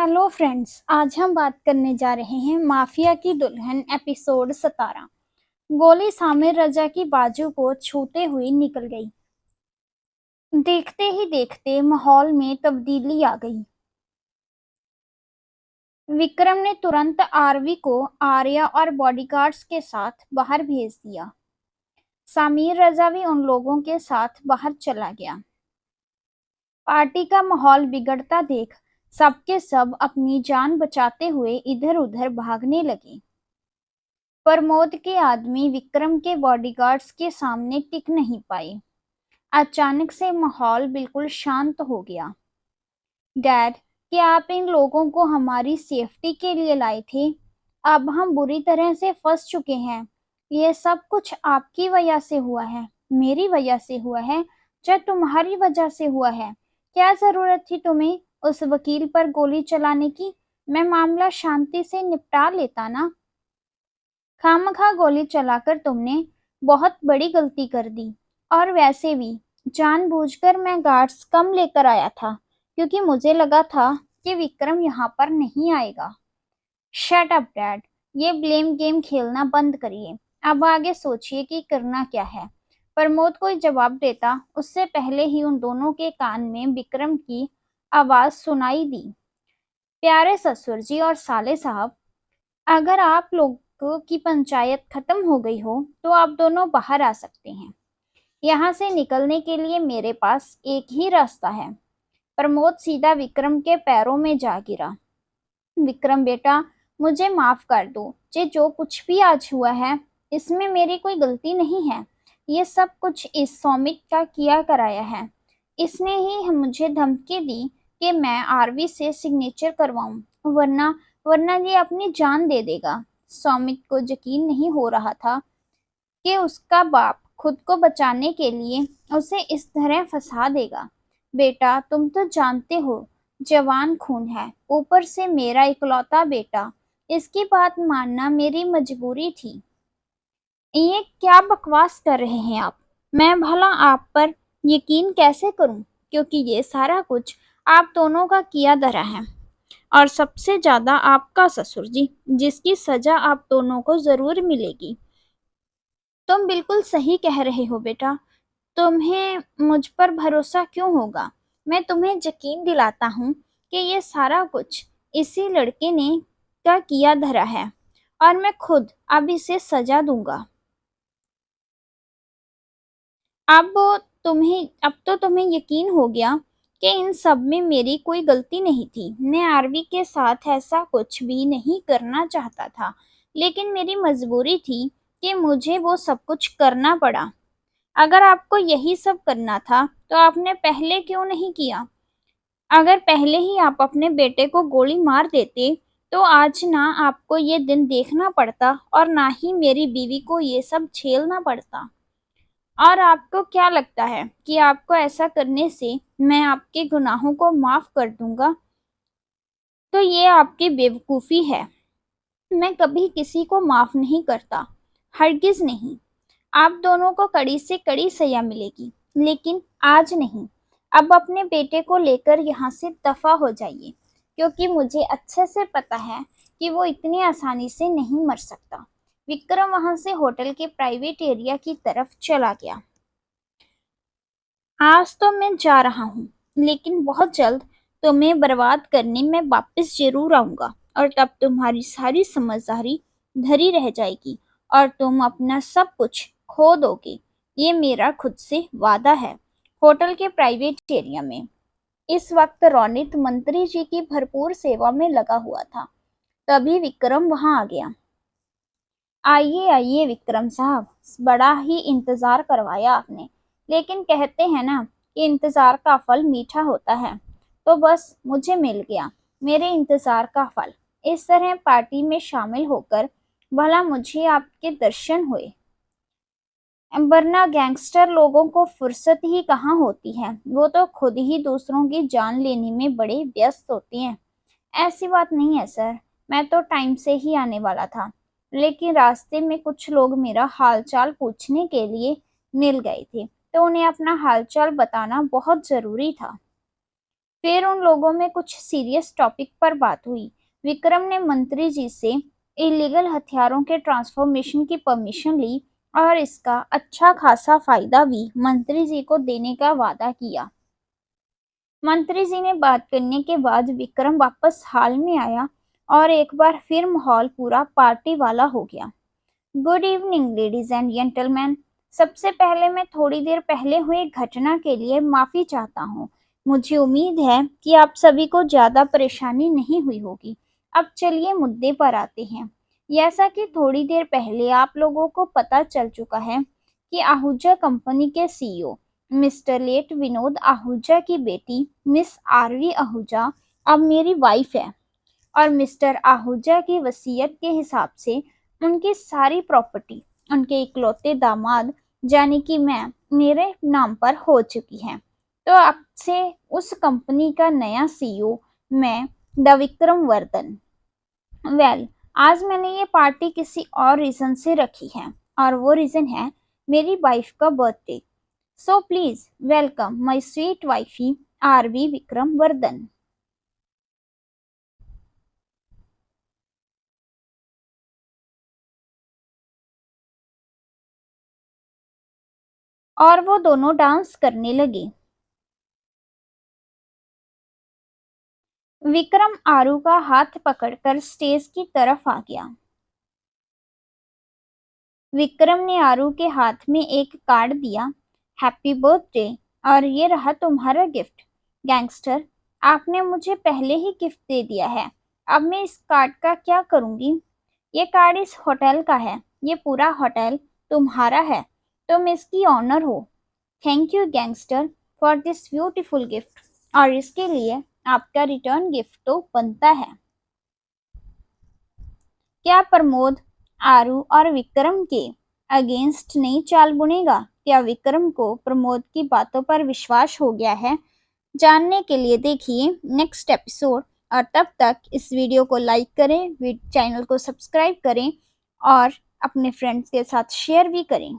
Hello friends, आज हम बात करने जा रहे हैं माफिया की दुल्हन एपिसोड 17। गोली सामिर रजा की बाजू को छूते हुए निकल गई। देखते ही देखते माहौल में तब्दीली आ गई। विक्रम ने तुरंत आरवी को आर्या और बॉडीगार्ड्स के साथ बाहर भेज दिया। सामिर रजा भी उन लोगों के साथ बाहर चला गया। पार्टी का माहौल बिगड़ता देख सबके सब अपनी जान बचाते हुए इधर उधर भागने लगे। प्रमोद के आदमी विक्रम के बॉडीगार्ड्स के सामने टिक नहीं पाए। अचानक से माहौल बिल्कुल शांत हो गया। डैड, क्या आप इन लोगों को हमारी सेफ्टी के लिए लाए थे? अब हम बुरी तरह से फंस चुके हैं। यह सब कुछ आपकी वजह से हुआ है, मेरी वजह से हुआ है, या तुम्हारी वजह से हुआ है? क्या जरूरत थी तुम्हें उस वकील पर गोली चलाने की? मैं मामला शांति से निपटा लेता ना। खामखा गोली चलाकर तुमने बहुत बड़ी गलती कर दी। और वैसे भी जानबूझकर मैं गार्ड्स कम लेकर आया था, क्योंकि मुझे लगा था कि विक्रम यहाँ पर नहीं आएगा। शट अप डैड, ये ब्लेम गेम खेलना बंद करिए। अब आगे सोचिए कि करना क्या है। प्रमोद कोई जवाब देता उससे पहले ही उन दोनों के कान में विक्रम की आवाज सुनाई दी। प्यारे ससुर जी और साले साहब, अगर आप लोगों की पंचायत खत्म हो गई हो तो आप दोनों बाहर आ सकते हैं। यहाँ से निकलने के लिए मेरे पास एक ही रास्ता है। प्रमोद सीधा विक्रम के पैरों में जा गिरा। विक्रम बेटा, मुझे माफ कर दो। जो कुछ भी आज हुआ है इसमें मेरी कोई गलती नहीं है। ये सब कुछ इस सौमित का किया कराया है। इसने ही मुझे धमकी दी कि मैं आरवी से सिग्नेचर करवाऊं, वरना वरना ये अपनी जान दे देगा। सौमित को यकीन नहीं हो रहा था कि उसका बाप खुद को बचाने के लिए उसे इस तरह फंसा देगा। बेटा, तुम तो जानते हो जवान खून है, ऊपर से मेरा इकलौता बेटा। इसकी बात मानना मेरी मजबूरी थी। ये क्या बकवास कर रहे हैं आप? मैं भला आप पर यकीन कैसे करूं, क्योंकि ये सारा कुछ आप दोनों का किया धरा है, और सबसे ज्यादा आपका ससुर जी, जिसकी सजा आप दोनों को जरूर मिलेगी। तुम बिल्कुल सही कह रहे हो बेटा। तुम्हें मुझ पर भरोसा क्यों होगा? मैं तुम्हें यकीन दिलाता हूँ कि ये सारा कुछ इसी लड़के ने का किया धरा है, और मैं खुद अब इसे सजा दूंगा। अब तो तुम्हें यकीन हो गया कि इन सब में मेरी कोई गलती नहीं थी। मैं आरवी के साथ ऐसा कुछ भी नहीं करना चाहता था, लेकिन मेरी मजबूरी थी कि मुझे वो सब कुछ करना पड़ा। अगर आपको यही सब करना था तो आपने पहले क्यों नहीं किया? अगर पहले ही आप अपने बेटे को गोली मार देते तो आज ना आपको ये दिन देखना पड़ता, और ना ही मेरी बीवी को ये सब झेलना पड़ता। और आपको क्या लगता है कि आपको ऐसा करने से मैं आपके गुनाहों को माफ कर दूंगा? तो ये आपकी बेवकूफ़ी है। मैं कभी किसी को माफ नहीं करता, हरगिज नहीं। आप दोनों को कड़ी से कड़ी सजा मिलेगी, लेकिन आज नहीं। अब अपने बेटे को लेकर यहाँ से दफा हो जाइए, क्योंकि मुझे अच्छे से पता है कि वो इतनी आसानी से नहीं मर सकता। विक्रम वहां से होटल के प्राइवेट एरिया की तरफ चला गया। आज तो मैं जा रहा हूँ, लेकिन बहुत जल्द तुम्हें बर्बाद करने में वापस जरूर आऊंगा, और तब तुम्हारी सारी समझदारी धरी रह जाएगी और तुम अपना सब कुछ खो दोगे। ये मेरा खुद से वादा है। होटल के प्राइवेट एरिया में इस वक्त रोनित मंत्री जी की भरपूर सेवा में लगा हुआ था। तभी विक्रम वहां आ गया। आइए आइए विक्रम साहब, बड़ा ही इंतजार करवाया आपने। लेकिन कहते हैं ना कि इंतजार का फल मीठा होता है, तो बस मुझे मिल गया मेरे इंतजार का फल। इस तरह पार्टी में शामिल होकर भला मुझे आपके दर्शन हुए, वरना गैंगस्टर लोगों को फुर्सत ही कहाँ होती है। वो तो खुद ही दूसरों की जान लेने में बड़े व्यस्त होते हैं। ऐसी बात नहीं है सर, मैं तो टाइम से ही आने वाला था, लेकिन रास्ते में कुछ लोग मेरा हालचाल पूछने के लिए मिल गए थे, तो उन्हें अपना हालचाल बताना बहुत जरूरी था। फिर उन लोगों में कुछ सीरियस टॉपिक पर बात हुई। विक्रम ने मंत्री जी से इलीगल हथियारों के ट्रांसफॉर्मेशन की परमिशन ली और इसका अच्छा खासा फायदा भी मंत्री जी को देने का वादा किया। मंत्री जी ने बात करने के बाद विक्रम वापस हाल में आया और एक बार फिर माहौल पूरा पार्टी वाला हो गया। Good evening ladies and gentleman. सबसे पहले मैं थोड़ी देर पहले हुई घटना के लिए माफी चाहता हूँ। मुझे उम्मीद है कि आप सभी को ज्यादा परेशानी नहीं हुई होगी। अब चलिए मुद्दे पर आते हैं। जैसा कि थोड़ी देर पहले आप लोगों को पता चल चुका है कि आहूजा कंपनी के CEO mister late Vinod Ahuja की बेटी मिस आरवी आहूजा अब मेरी वाइफ है और मिस्टर आहूजा की वसीयत के हिसाब से उनकी सारी प्रॉपर्टी उनके इकलौते दामाद यानी कि मैं मेरे नाम पर हो चुकी है। तो अब से उस कंपनी का नया सीईओ मैं द विक्रम वर्धन। आज मैंने ये पार्टी किसी और रीजन से रखी है और वो रीजन है मेरी वाइफ का birthday. So please welcome my sweet wifey Aarvi Vikram Vardhan. और वो दोनों डांस करने लगे। विक्रम आरू का हाथ पकड़कर स्टेज की तरफ आ गया। विक्रम ने आरू के हाथ में एक कार्ड दिया। हैप्पी बर्थडे और ये रहा तुम्हारा गिफ्ट। गैंगस्टर, आपने मुझे पहले ही गिफ्ट दे दिया है। अब मैं इस कार्ड का क्या करूंगी? ये कार्ड इस होटल का है। ये पूरा होटल तुम्हारा है। तुम इसकी ऑनर हो। Thank you gangster for this beautiful gift. और इसके लिए आपका रिटर्न गिफ्ट तो बनता है। क्या प्रमोद आरू और विक्रम के अगेंस्ट नई चाल बुनेगा? क्या विक्रम को प्रमोद की बातों पर विश्वास हो गया है? जानने के लिए देखिए नेक्स्ट एपिसोड। और तब तक इस वीडियो को लाइक करें, चैनल को सब्सक्राइब करें और अपने फ्रेंड्स के साथ शेयर भी करें।